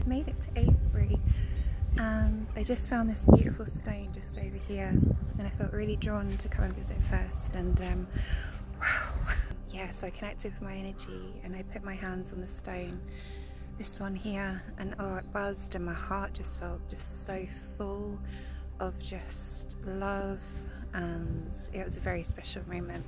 I've made it to Avebury and I just found this beautiful stone just over here, and I felt really drawn to come and visit first. And wow, yeah, so I connected with my energy and I put my hands on the stone, this one here, and oh, it buzzed and my heart just felt just so full of just love, and it was a very special moment.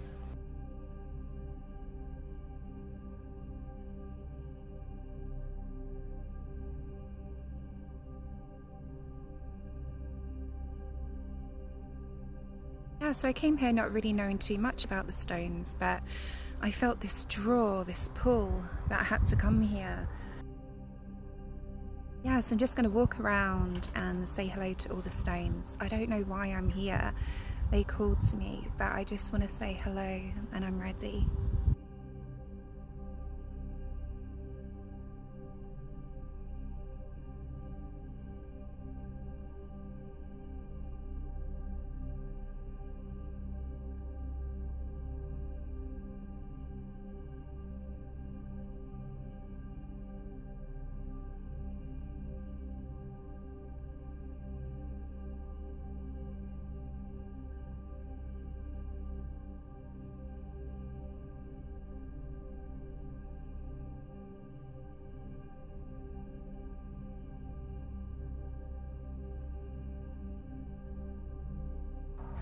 Yeah, so I came here not really knowing too much about the stones, but I felt this draw, this pull that I had to come here. Yeah, so I'm just going to walk around and say hello to all the stones. I don't know why I'm here. They called to me, but I just want to say hello and I'm ready.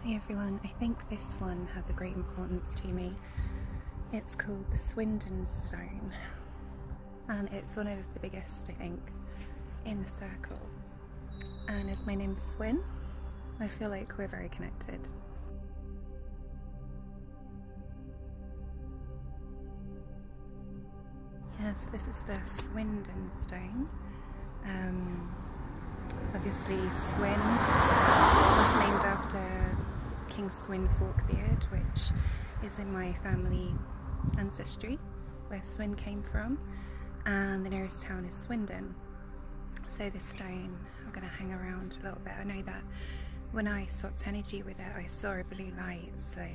Hey everyone, I think this one has a great importance to me. It's called the Swindon Stone, and it's one of the biggest, I think, in the circle. And as my name's Swin, I feel like we're very connected. Yeah, so this is the Swindon Stone. Obviously Swin was named after King Swin Forkbeard, which is in my family ancestry, where Swin came from, and the nearest town is Swindon. So this stone I'm going to hang around a little bit. I know that when I swapped energy with it I saw a blue light, so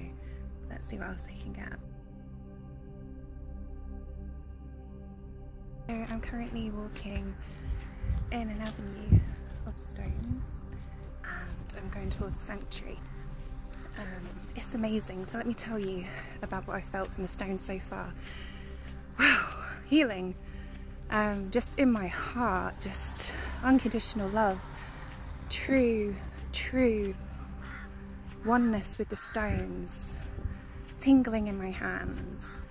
let's see what else I can get. So I'm currently walking in an avenue of stones and I'm going towards the sanctuary. It's amazing, so let me tell you about what I felt from the stone so far. Wow, healing. Just in my heart, just unconditional love, true oneness with the stones, tingling in my hands,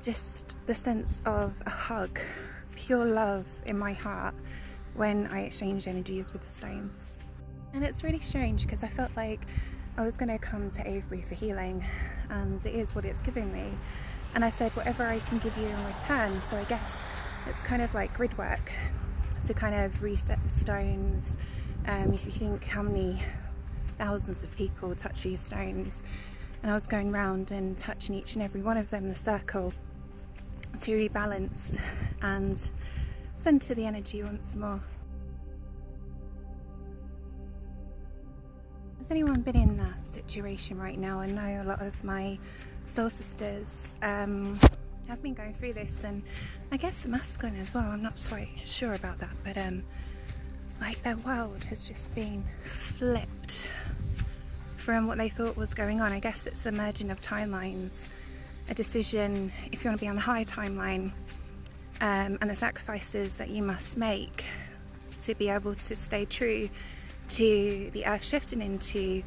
just the sense of a hug, pure love in my heart when I exchanged energies with the stones. And it's really strange because I felt like I was going to come to Avebury for healing, and it is what it's giving me. And I said, whatever I can give you in return. So I guess it's kind of like grid work to kind of reset the stones. If you think how many thousands of people touch these stones, and I was going round and touching each and every one of them in the circle to rebalance and center the energy once more. Has anyone been in that situation right now? I know a lot of my soul sisters have been going through this, and I guess the masculine as well. I'm not quite sure about that, but like their world has just been flipped from what they thought was going on. I guess it's a merging of timelines, a decision if you want to be on the high timeline, and the sacrifices that you must make to be able to stay true to the earth shifting into,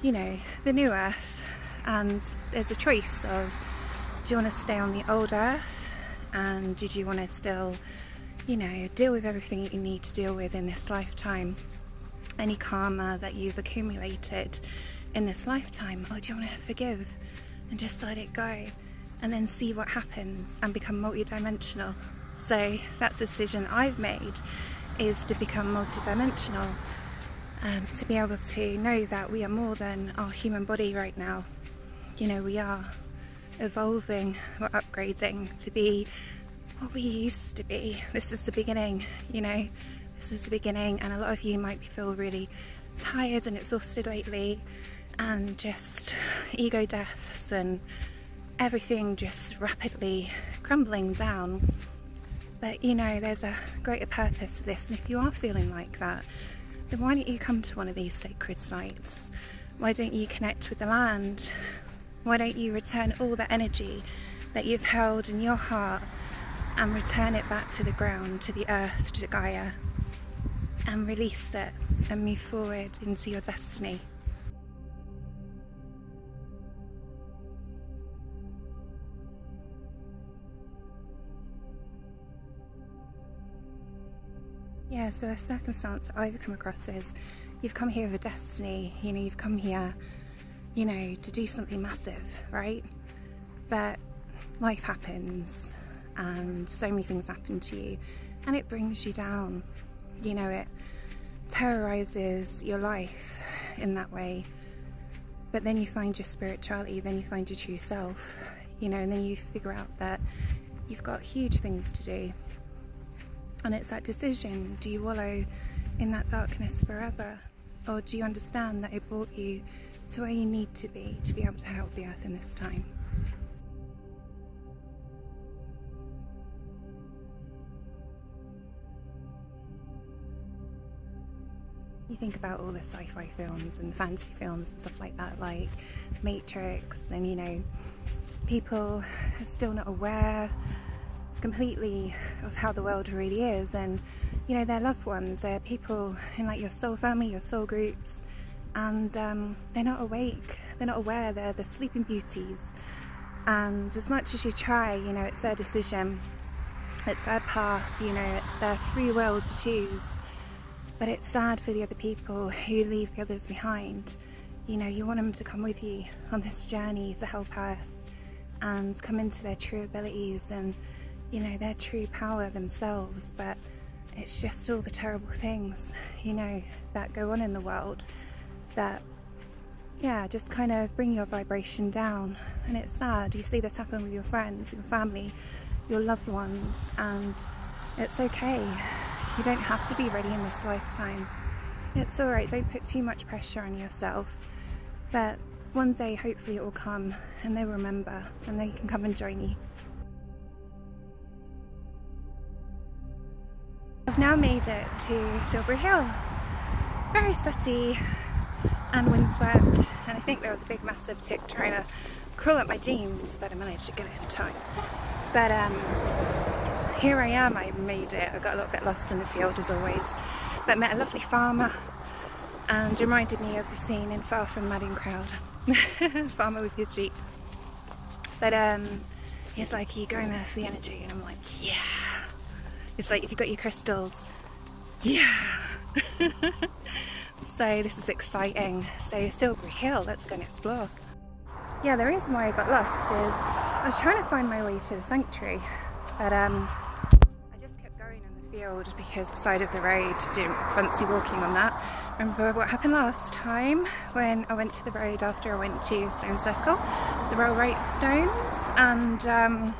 you know, the new earth. And there's a choice of, do you want to stay on the old earth, and did you want to still, you know, deal with everything that you need to deal with in this lifetime, any karma that you've accumulated in this lifetime, or do you want to forgive and just let it go and then see what happens and become multidimensional? So that's the decision I've made, is to become multidimensional, to be able to know that we are more than our human body right now. You know, we are evolving, we're upgrading to be what we used to be. This is the beginning, you know, this is the beginning, and a lot of you might feel really tired and exhausted lately, and just ego deaths and everything just rapidly crumbling down. But you know, there's a greater purpose for this, and if you are feeling like that, then why don't you come to one of these sacred sites? Why don't you connect with the land? Why don't you return all the energy that you've held in your heart and return it back to the ground, to the earth, to Gaia, and release it and move forward into your destiny? Yeah, so a circumstance that I've come across is you've come here with a destiny, you know, you've come here, you know, to do something massive, right? But life happens and so many things happen to you and it brings you down, you know, it terrorizes your life in that way. But then you find your spirituality, then you find your true self, you know, and then you figure out that you've got huge things to do. And it's that decision, do you wallow in that darkness forever? Or do you understand that it brought you to where you need to be able to help the earth in this time? You think about all the sci-fi films and fantasy films and stuff like that, like Matrix, and you know, people are still not aware completely of how the world really is, and you know, their loved ones, they're people in like your soul family, your soul groups, and they're not awake, they're not aware, they're the sleeping beauties. And as much as you try, you know, it's their decision, it's their path, you know, it's their free will to choose. But it's sad for the other people who leave the others behind. You know, you want them to come with you on this journey to help Earth and come into their true abilities and, you know, their true power themselves. But it's just all the terrible things, you know, that go on in the world that, yeah, just kind of bring your vibration down. And it's sad. You see this happen with your friends, your family, your loved ones, and it's okay. You don't have to be ready in this lifetime. It's alright, don't put too much pressure on yourself. But one day, hopefully it will come and they'll remember and they can come and join you. I've now made it to Avebury Hill. Very sweaty and windswept, and I think there was a big massive tick trying to crawl up my jeans, but I managed to get it in time. But here I am, I made it. I got a little bit lost in the field as always, but met a lovely farmer and reminded me of the scene in Far From Madding Crowd. Farmer with his sheep. But he's like, are you going there for the energy? And I'm like, yeah. It's like, if you've got your crystals, yeah. So this is exciting. So Avebury Hill, let's go and explore. Yeah, the reason why I got lost is I was trying to find my way to the sanctuary, but I just kept going on the field because the side of the road, didn't fancy walking on that. Remember what happened last time when I went to the road after I went to Stone Circle, the railway stones, and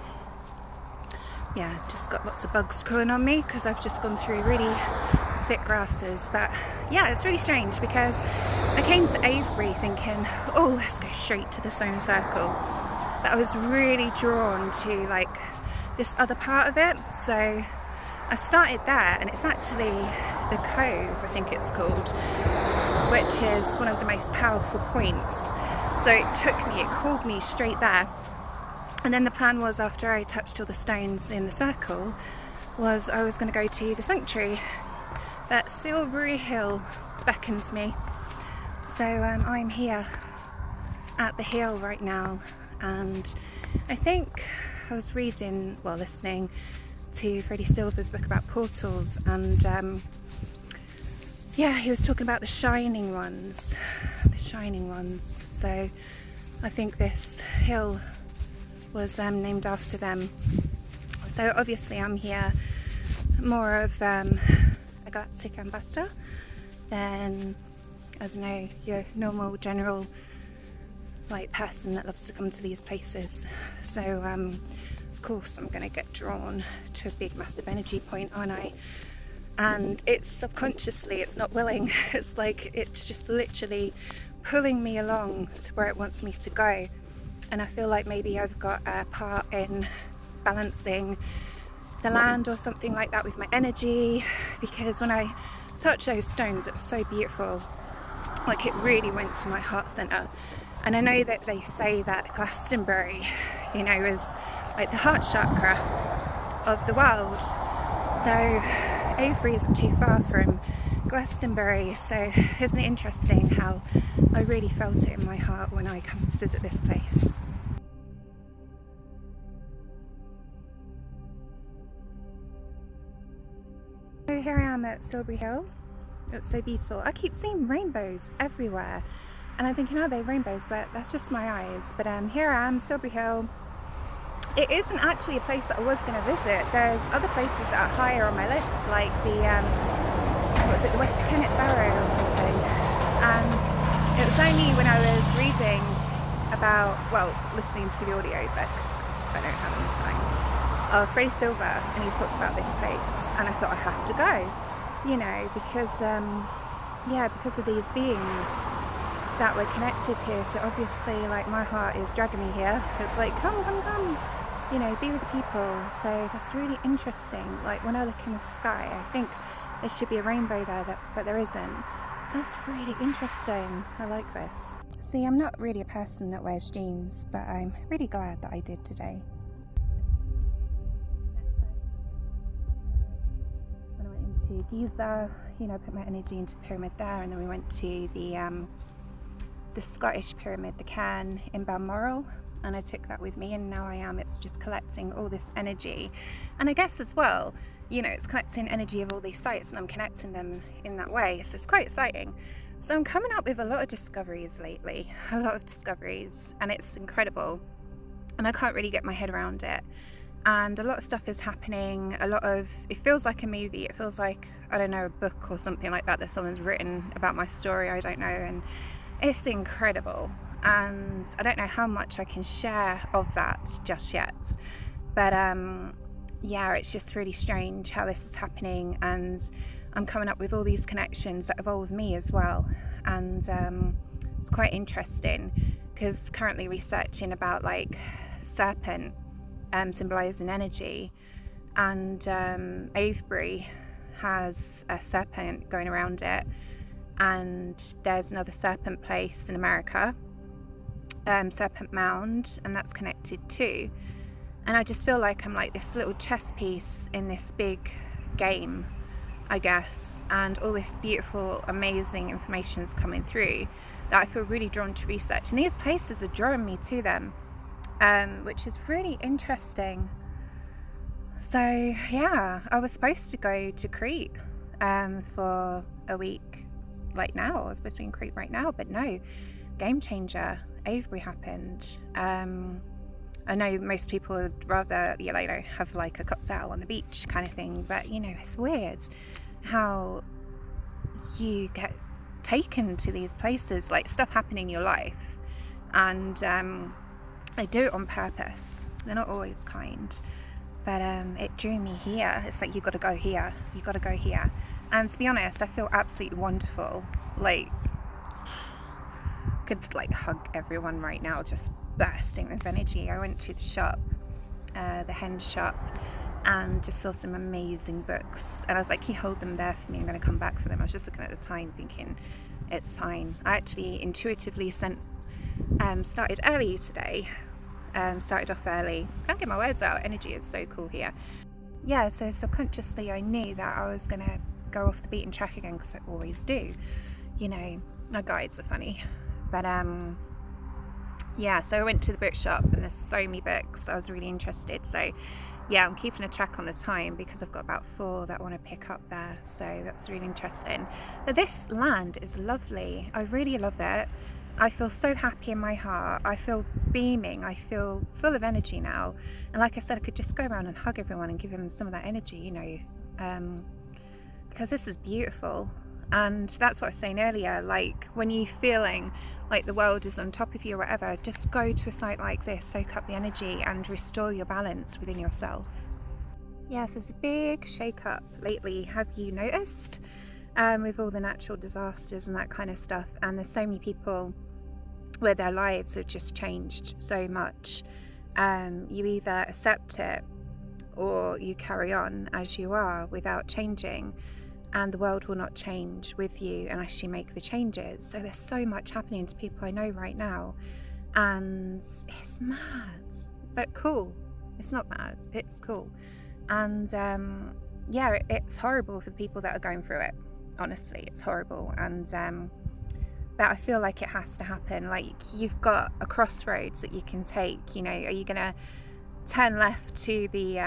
yeah, just got lots of bugs crawling on me because I've just gone through really thick grasses. But yeah, it's really strange because I came to Avebury thinking, oh, let's go straight to the Stone Circle. But I was really drawn to like this other part of it, so I started there, and it's actually the Cove, I think it's called, which is one of the most powerful points. So it called me straight there. And then the plan was, after I touched all the stones in the circle, was I was going to go to the sanctuary. But Avebury Hill beckons me. So I'm here at the hill right now, and I think I was listening to Freddie Silver's book about portals, and yeah, he was talking about the shining ones. So I think this hill was named after them. So obviously I'm here more of a galactic ambassador than, I don't know, your normal general like person that loves to come to these places. So of course I'm going to get drawn to a big massive energy point, aren't I? And it's subconsciously, it's not willing, it's like it's just literally pulling me along to where it wants me to go. And I feel like maybe I've got a part in balancing the land or something like that with my energy, because when I touched those stones, it was so beautiful. Like, it really went to my heart center. And I know that they say that Glastonbury, you know, is like the heart chakra of the world. So Avebury isn't too far from Glastonbury, so isn't it interesting how I really felt it in my heart when I come to visit this place. So here I am at Silbury Hill. It's so beautiful. I keep seeing rainbows everywhere and I'm thinking, are they rainbows? But that's just my eyes. But here I am, Silbury Hill. It isn't actually a place that I was going to visit. There's other places that are higher on my list, like the what was it, the West Kennet Barrow or something. And it was only when I was reading about, well, listening to the audio book, because I don't have any time, of Freddie Silver, and he talks about this place, and I thought I have to go, you know, because yeah, because of these beings that were connected here. So obviously, like, my heart is dragging me here. It's like, come, you know, be with the people. So that's really interesting. Like, when I look in the sky, I think there should be a rainbow there, but there isn't. So that's really interesting. I like this. See, I'm not really a person that wears jeans, but I'm really glad that I did today. When I went into Giza, you know, I put my energy into the pyramid there, and then we went to the Scottish pyramid, the Cairn in Balmoral, and I took that with me, and now it's just collecting all this energy. And I guess as well, you know, it's collecting energy of all these sites, and I'm connecting them in that way, so it's quite exciting. So I'm coming up with a lot of discoveries lately, and it's incredible, and I can't really get my head around it. And a lot of stuff is happening, it feels like a movie, it feels like, I don't know, a book or something like that someone's written about my story, I don't know, and it's incredible. And I don't know how much I can share of that just yet, but yeah, it's just really strange how this is happening, and I'm coming up with all these connections that evolve me as well. And it's quite interesting, because currently researching about, like, serpent symbolizing energy, and Avebury has a serpent going around it, and there's another serpent place in America, Serpent Mound, and that's connected too. And I just feel like I'm like this little chess piece in this big game, I guess, and all this beautiful, amazing information is coming through that I feel really drawn to research, and these places are drawing me to them, which is really interesting. So yeah, I was supposed to go to Crete for a week, like now. I was supposed to be in Crete right now, but no, game changer. Avebury happened. I know most people would rather, you know, have like a cocktail on the beach kind of thing, but you know, it's weird how you get taken to these places, like stuff happening in your life, and they do it on purpose. They're not always kind, but it drew me here. It's like, you got to go here, you got to go here. And to be honest, I feel absolutely wonderful. Like, could like hug everyone right now, just bursting with energy. I went to the shop, the hen shop, and just saw some amazing books, and I was like, can you hold them there for me? I'm going to come back for them. I was just looking at the time thinking, it's fine. I actually intuitively started early today, started off early. Can't get my words out. Energy is so cool here. Yeah, so subconsciously I knew that I was going to go off the beaten track again, because I always do, you know. My guides are funny. But yeah, so I went to the bookshop, and there's so many books. I was really interested, so yeah, I'm keeping a track on the time, because I've got about 4 that I want to pick up there, so that's really interesting. But this land is lovely. I really love it. I feel so happy in my heart. I feel beaming. I feel full of energy now, and like I said, I could just go around and hug everyone and give them some of that energy, you know, because this is beautiful. And that's what I was saying earlier, like when you're feeling like the world is on top of you or whatever, just go to a site like this, soak up the energy and restore your balance within yourself. Yes, there's a big shake up lately, have you noticed? With all the natural disasters and that kind of stuff, and there's so many people where their lives have just changed so much. You either accept it or you carry on as you are without changing, and the world will not change with you unless you make the changes. So there's so much happening to people I know right now, and it's mad, but cool. It's not mad, it's cool. And yeah, it's horrible for the people that are going through it. Honestly, it's horrible. And but I feel like it has to happen. Like, you've got a crossroads that you can take. You know, are you gonna turn left to the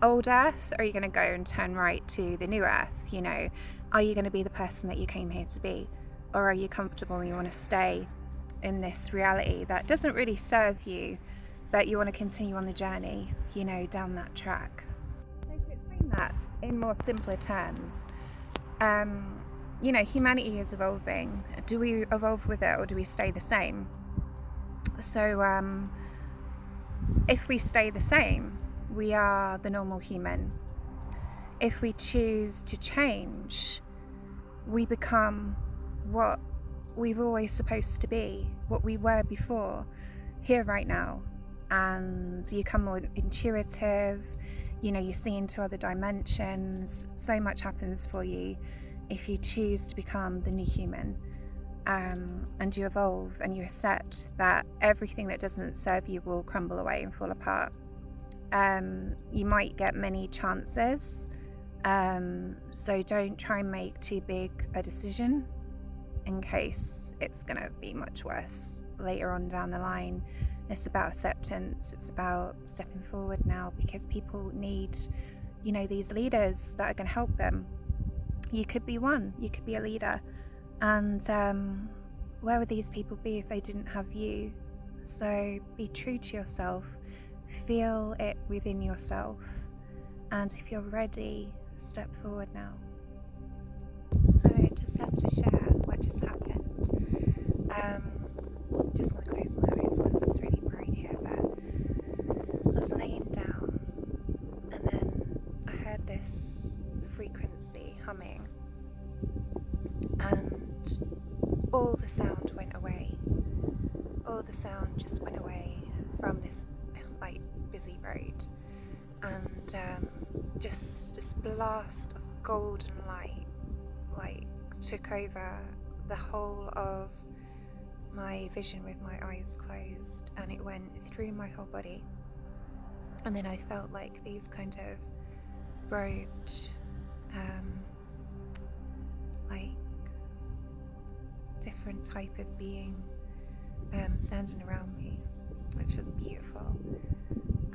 old earth, or are you going to go and turn right to the new earth? You know, are you going to be the person that you came here to be, or are you comfortable and you want to stay in this reality that doesn't really serve you, but you want to continue on the journey, you know, down that track? So to explain that in more simpler terms, you know, humanity is evolving. Do we evolve with it, or do we stay the same? So if we stay the same, we are the normal human. If we choose to change, we become what we've always supposed to be, what we were before, here right now. And you become more intuitive, you know, you see into other dimensions. So much happens for you if you choose to become the new human. And you evolve, and you accept that everything that doesn't serve you will crumble away and fall apart. You might get many chances, so don't try and make too big a decision, in case it's going to be much worse later on down the line. It's about acceptance, it's about stepping forward now, because people need, you know, these leaders that are going to help them. You could be one, you could be a leader, and where would these people be if they didn't have you? So be true to yourself, feel it within yourself, and if you're ready, step forward now. So I just have to share what just happened. I'm just going to close my eyes because it's really bright here, but I was laying down, and then I heard this frequency humming, and all the sound went away. All the sound just went away from this like busy road, and just this blast of golden light like took over the whole of my vision with my eyes closed, and it went through my whole body. And then I felt like these kind of robed like different type of being standing around me, which was beautiful.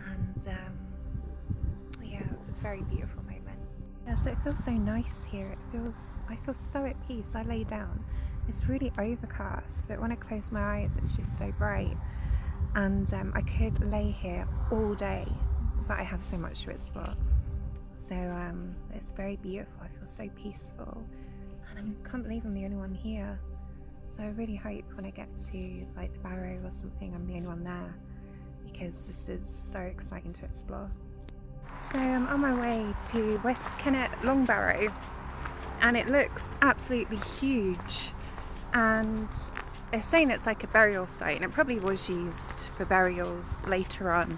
And yeah, it was a very beautiful moment. Yeah, so it feels so nice here. I feel so at peace. I lay down, it's really overcast, but when I close my eyes, it's just so bright. And I could lay here all day, but I have so much to explore. So it's very beautiful. I feel so peaceful, and I can't believe I'm the only one here. So I really hope when I get to like the Barrow or something, I'm the only one there, because this is so exciting to explore. So I'm on my way to West Kennet Long Barrow, and it looks absolutely huge, and they're saying it's like a burial site, and it probably was used for burials later on,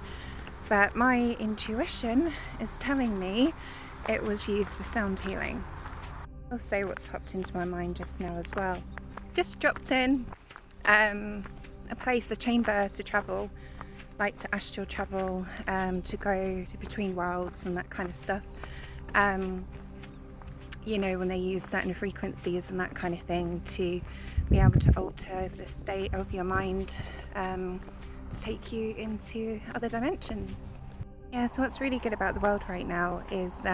but my intuition is telling me it was used for sound healing. I'll say what's popped into my mind just now as well. Just dropped in a place, a chamber to travel, like to astral travel, to go to between worlds and that kind of stuff. You know, when they use certain frequencies and that kind of thing to be able to alter the state of your mind, to take you into other dimensions. Yeah, so what's really good about the world right now is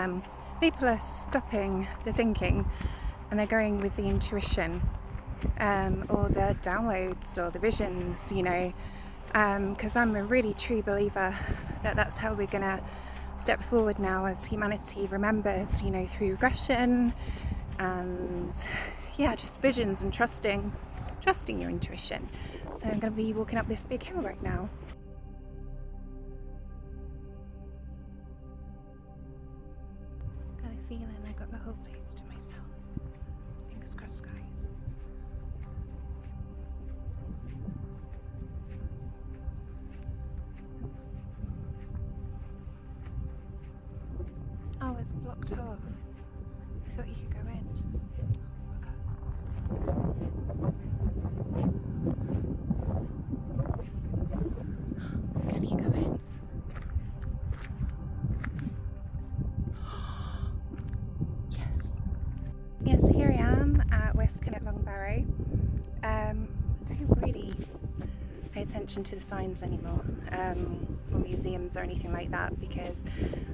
people are stopping the thinking, and they're going with the intuition, or the downloads or the visions, you know, because I'm a really true believer that that's how we're gonna step forward now as humanity remembers, you know, through regression and yeah, just visions and trusting your intuition. So I'm going to be walking up this big hill right now. Got a feeling I got the whole place to myself. Fingers crossed, guys. it's blocked off. I thought you could go in. Can you go in? Yes. Yeah, so here I am at Westcon at Longbarrow. I don't really pay attention to the signs anymore, or museums or anything like that, because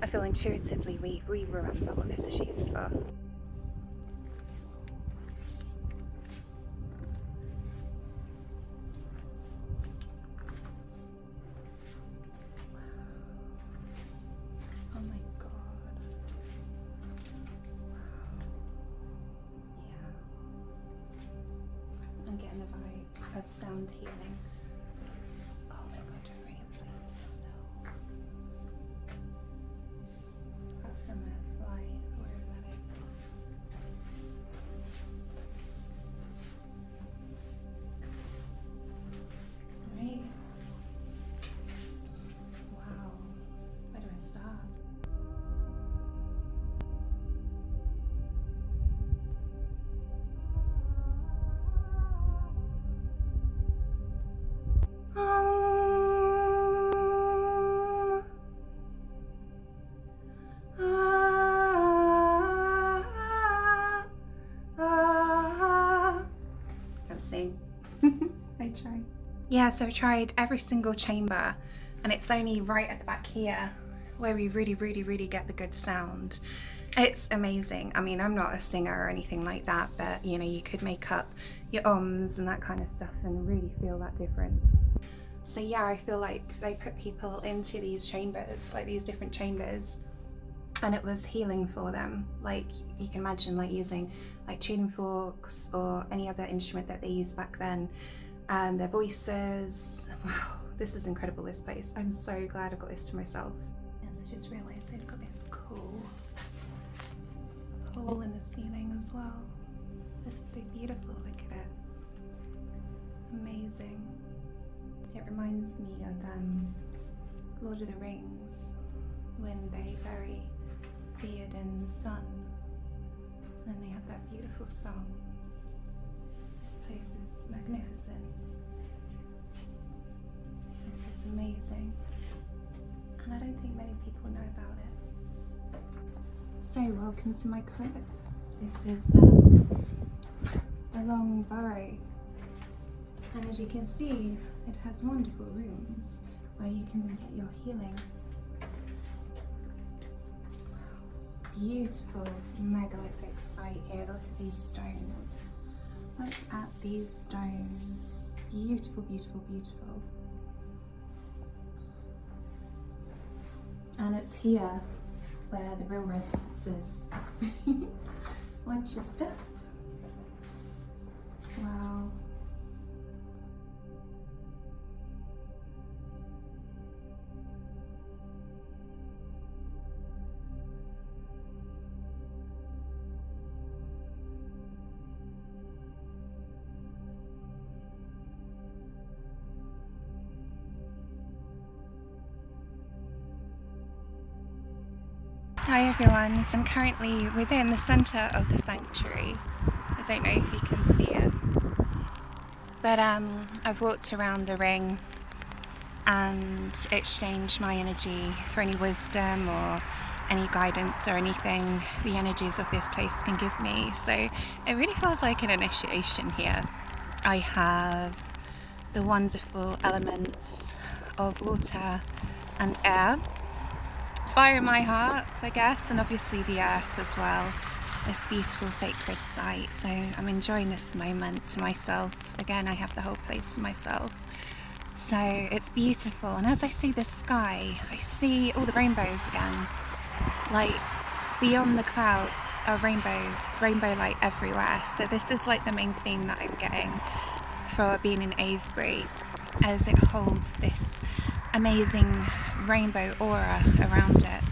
I feel intuitively we remember what this is used for. Oh my god. Yeah. I'm getting the vibes of sound healing. Oh my god, you're really placing yourself. Apart from a fly, wherever that is. Right. Wow. Where do I start? Can't sing. I try. Yeah, so I tried every single chamber, and it's only right at the back here where we really get the good sound. It's amazing. I mean, I'm not a singer or anything like that, but you know, you could make up your ums and that kind of stuff and really feel that difference. So yeah, I feel like they put people into these chambers, like these different chambers, and it was healing for them. Like you can imagine like using like tuning forks or any other instrument that they used back then. Their voices. Wow, this is incredible, this place. I'm so glad I've got this to myself. Yes, I just realised they've got this cool hole in the ceiling as well. This is so beautiful, look at it. Amazing. It reminds me of Lord of the Rings, when they bury Theoden's son, and they have that beautiful song. This place is magnificent. This is amazing, and I don't think many people know about it. So welcome to my crib. This is a long burrow, and as you can see, it has wonderful rooms where you can get your healing. Beautiful megalithic site here. Look at these stones. Look at these stones. Beautiful, beautiful, beautiful. And it's here where the real residence is. Watch your step. Wow. Hi everyone, so I'm currently within the centre of the sanctuary. I don't know if you can see it, but I've walked around the ring and exchanged my energy for any wisdom or any guidance or anything the energies of this place can give me. So it really feels like an initiation here. I have the wonderful elements of water and air, fire in my heart, I guess, and obviously the earth as well. This beautiful sacred site. So I'm enjoying this moment to myself. Again, I have the whole place to myself. So it's beautiful. And as I see the sky, I see all the rainbows again. Like beyond the clouds are rainbows, rainbow light everywhere. So this is like the main theme that I'm getting for being in Avebury, as it holds this amazing rainbow aura around it.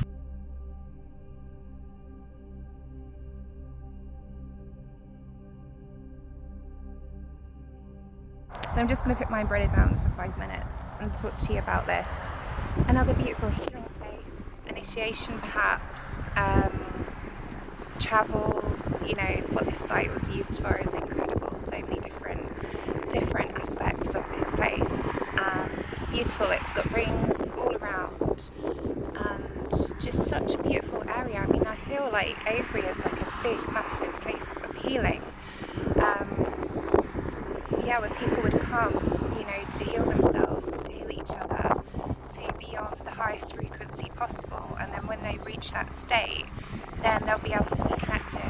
So I'm just going to put my umbrella down for 5 minutes and talk to you about this. Another beautiful healing place. initiation perhaps. Travel, you know, what this site was used for is incredible. So many different aspects of this place, and it's beautiful. It's got rings all around and just such a beautiful area. I mean, I feel like Avebury is like a big massive place of healing. Yeah, where people would come, you know, to heal themselves, to heal each other, to be on the highest frequency possible, and then when they reach that state, then they'll be able to be connected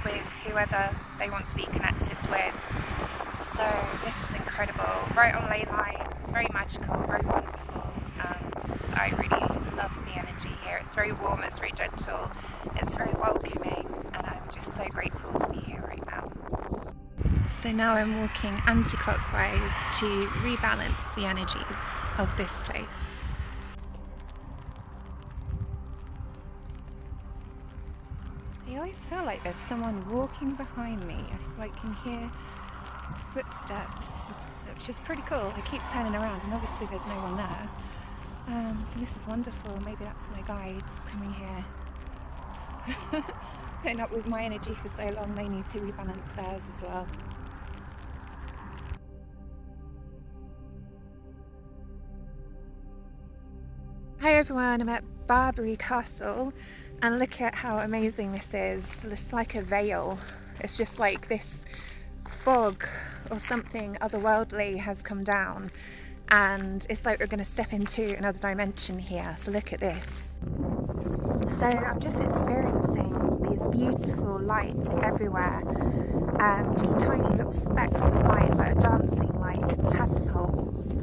with whoever they want to be connected with. So this is incredible, right on ley lines, very magical, very wonderful, and I really love the energy here. It's very warm, it's very gentle, it's very welcoming, and I'm just so grateful to be here right now. So now I'm walking anti-clockwise to rebalance the energies of this place. I always feel like there's someone walking behind me. I can hear footsteps, which is pretty cool. I keep turning around and obviously there's no one there. So this is wonderful. Maybe that's my guides coming here. Putting up with my energy for so long, they need to rebalance theirs as well. Hi everyone, I'm at Avebury Castle and look at how amazing this is. It's like a veil. It's just like this fog or something otherworldly has come down, and it's like we're going to step into another dimension here. So look at this. So I'm just experiencing these beautiful lights everywhere, just tiny little specks of light that are dancing like tadpoles.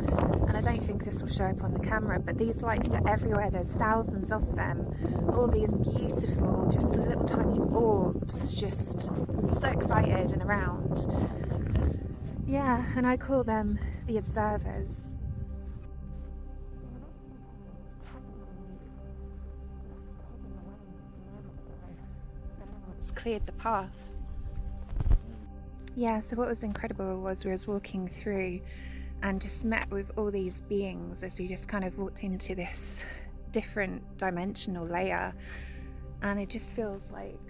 And I don't think this will show up on the camera, but these lights are everywhere. There's thousands of them. All these beautiful, just little tiny orbs, just so excited and around. Yeah, and I call them the observers. It's cleared the path. Yeah, so what was incredible was we was walking through and just met with all these beings as we just kind of walked into this different dimensional layer, and it just feels like,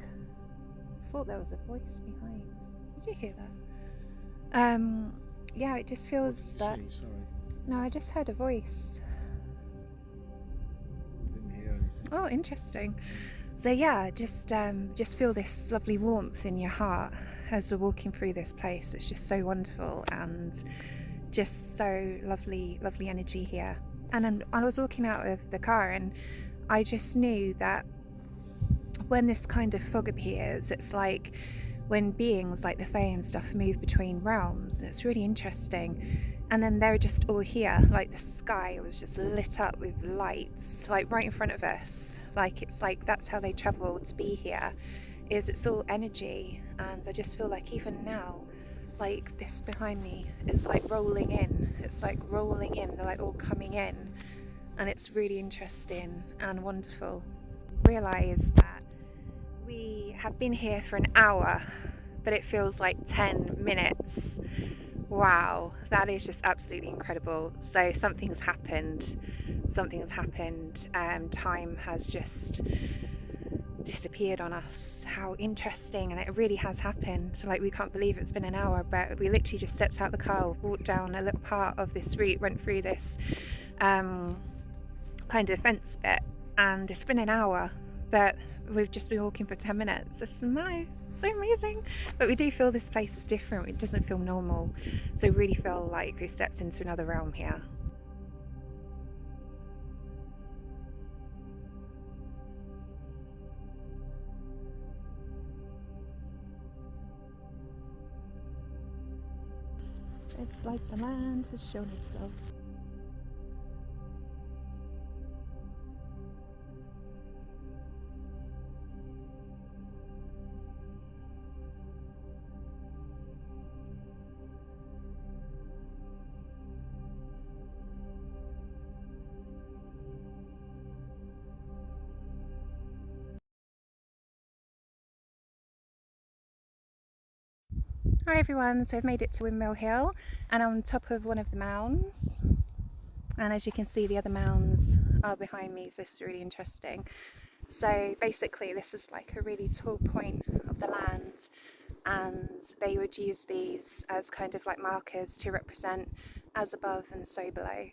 I thought there was a voice behind. Did you hear that? Yeah, it just feels that. Sorry. No, I just heard a voice. Didn't hear anything. Oh, interesting. So yeah, just feel this lovely warmth in your heart as we're walking through this place. It's just so wonderful and just so lovely energy here. And then I was walking out of the car and I just knew that when this kind of fog appears, it's like when beings like the Fae and stuff move between realms. It's really interesting. And then they're just all here, like the sky was just lit up with lights, like right in front of us. Like it's like that's how they travel to be here, is it's all energy. And I just feel like even now, like this behind me is like rolling in. It's like rolling in, they're like all coming in. And it's really interesting and wonderful. Realise that we have been here for an hour, but it feels like 10 minutes. Wow, that is just absolutely incredible. So something's happened. Time has just disappeared on us. How interesting. And it really has happened. Like, we can't believe it's been an hour, but we literally just stepped out the car, walked down a little part of this route, went through this kind of fence bit, and it's been an hour, but we've just been walking for 10 minutes. It's nice, so amazing. But we do feel this place is different. It doesn't feel normal. So we really feel like we've stepped into another realm here. It's like the land has shown itself. Hi everyone, so I've made it to Windmill Hill and I'm on top of one of the mounds. And as you can see, the other mounds are behind me, so this is really interesting. So basically this is like a really tall point of the land, and they would use these as kind of like markers to represent as above and so below.